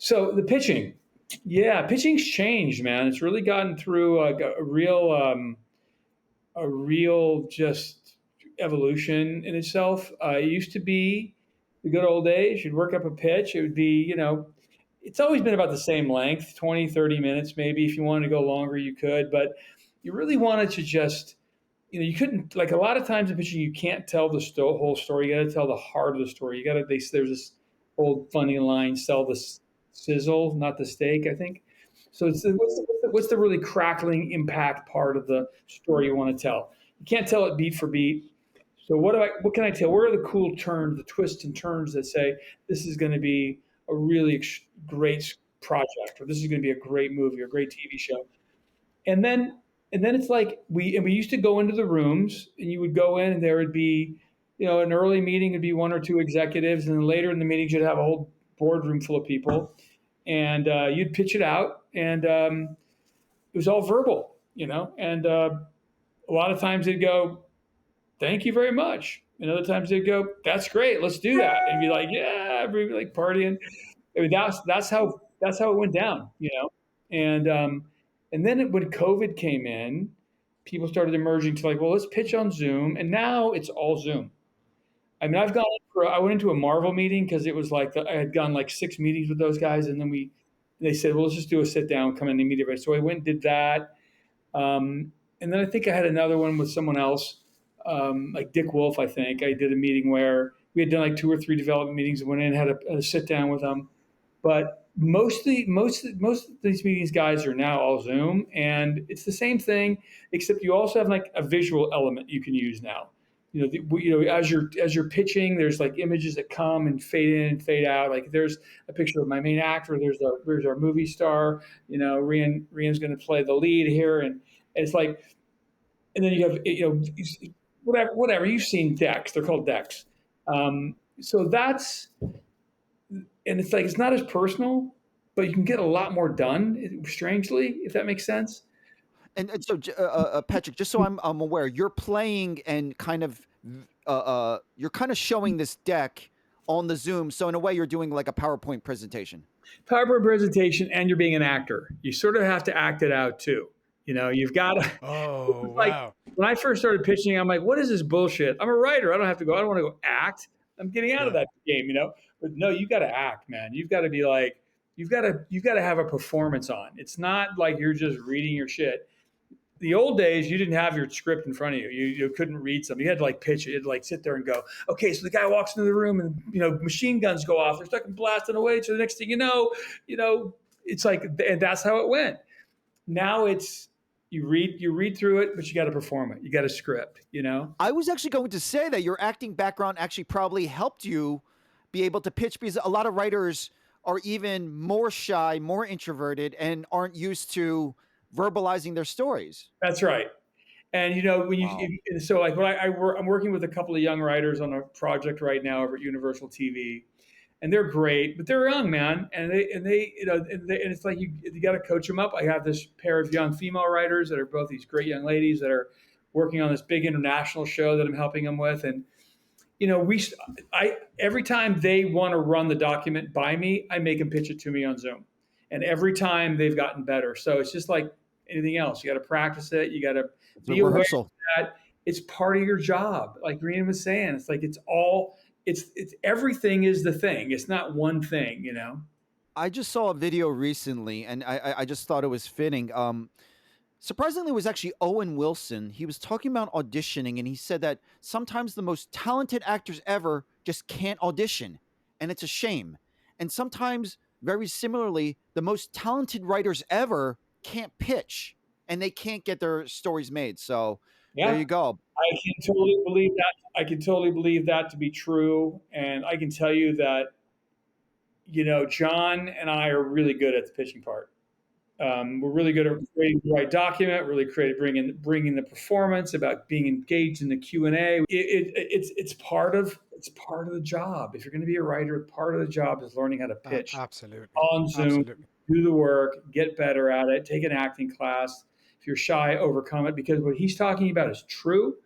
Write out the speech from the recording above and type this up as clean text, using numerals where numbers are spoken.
So the pitching, yeah, pitching's changed, man. It's really gotten through a real just evolution in itself. It used to be the good old days. You'd work up a pitch. It would be, it's always been about the same length, 20, 30 minutes maybe. If you wanted to go longer, you could. But you really wanted to just, you couldn't, like a lot of times in pitching, you can't tell the whole story. You got to tell the heart of the story. There's this old funny line, sell the sizzle, not the steak, I think. So what's the really crackling impact part of the story you want to tell? You can't tell it beat for beat. So what can I tell? What are the cool turns, the twists and turns that say this is going to be a really great project, or this is going to be a great movie or a great TV show? And then it's like we used to go into the rooms, and you would go in and there would be, an early meeting would be one or two executives, and then later in the meetings you'd have a whole boardroom full of people, and you'd pitch it out, and it was all verbal, and a lot of times they'd go, "Thank you very much," and other times they'd go, "That's great, let's do that," and be like, "Yeah," everybody like partying. I mean, that's how it went down, and then when COVID came in, people started emerging to like, well, let's pitch on Zoom, and now it's all Zoom. I mean, I went into a Marvel meeting because it was like I had gone like 6 meetings with those guys, and then they said, well, let's just do a sit down, come in and meet everybody. So I went and did that, and then I think I had another one with someone else, like Dick Wolf. I think I did a meeting where we had done like 2 or 3 development meetings, and went in and had a sit down with them. But most of these meetings, guys, are now all Zoom, and it's the same thing, except you also have like a visual element you can use now. As you're pitching, there's like images that come and fade in and fade out. Like there's a picture of my main actor. There's our movie star. Rian's going to play the lead here, and it's like, and then you have whatever you've seen decks. They're called decks. So that's and it's like it's not as personal, but you can get a lot more done. Strangely, if that makes sense. And so, Patrick, just so I'm aware, you're playing and kind of you're kind of showing this deck on the Zoom. So in a way, you're doing like a PowerPoint presentation. PowerPoint presentation, and you're being an actor. You sort of have to act it out too. You've got to. Oh, Like wow. when I first started pitching, I'm like, what is this bullshit? I'm a writer. I don't have to go. I don't want to go act. I'm getting out of Yeah. that game. But no, you got to act, man. You've got to be like, you've got to have a performance on. It's not like you're just reading your shit. The old days, you didn't have your script in front of you. You couldn't read something. You had to like pitch it. You had to like sit there and go, okay, so the guy walks into the room and machine guns go off. They're fucking blasting away. So the next thing it's like, and that's how it went. Now it's you read through it, but you got to perform it. You got a script. I was actually going to say that your acting background actually probably helped you be able to pitch, because a lot of writers are even more shy, more introverted, and aren't used to verbalizing their stories. That's right. And when Wow. so like when I'm working with a couple of young writers on a project right now over at Universal TV, and they're great, but they're young, man, and it's like you got to coach them up. I have this pair of young female writers that are both these great young ladies that are working on this big international show that I'm helping them with, and I every time they want to run the document by me, I make them pitch it to me on Zoom, and every time they've gotten better. So it's just like anything else. You got to practice it. You got to It's a be aware rehearsal. that it's part of your job. Like Rena was saying, it's like it's everything is the thing. It's not one thing. I just saw a video recently, and I just thought it was fitting. Surprisingly, it was actually Owen Wilson. He was talking about auditioning, and he said that sometimes the most talented actors ever just can't audition, and it's a shame. And sometimes, very similarly, the most talented writers ever can't pitch, and they can't get their stories made. So there Yeah, you go. I can totally believe that. I can totally believe that to be true, and I can tell you that John and I are really good at the pitching part. We're really good at creating the right document, really creating bringing the performance, about being engaged in the Q&A. It's part of the job. If you're going to be a writer, part of the job is learning how to pitch Absolutely. on Zoom, Absolutely. do the work, get better at it, take an acting class. If you're shy, overcome it, because what he's talking about is true.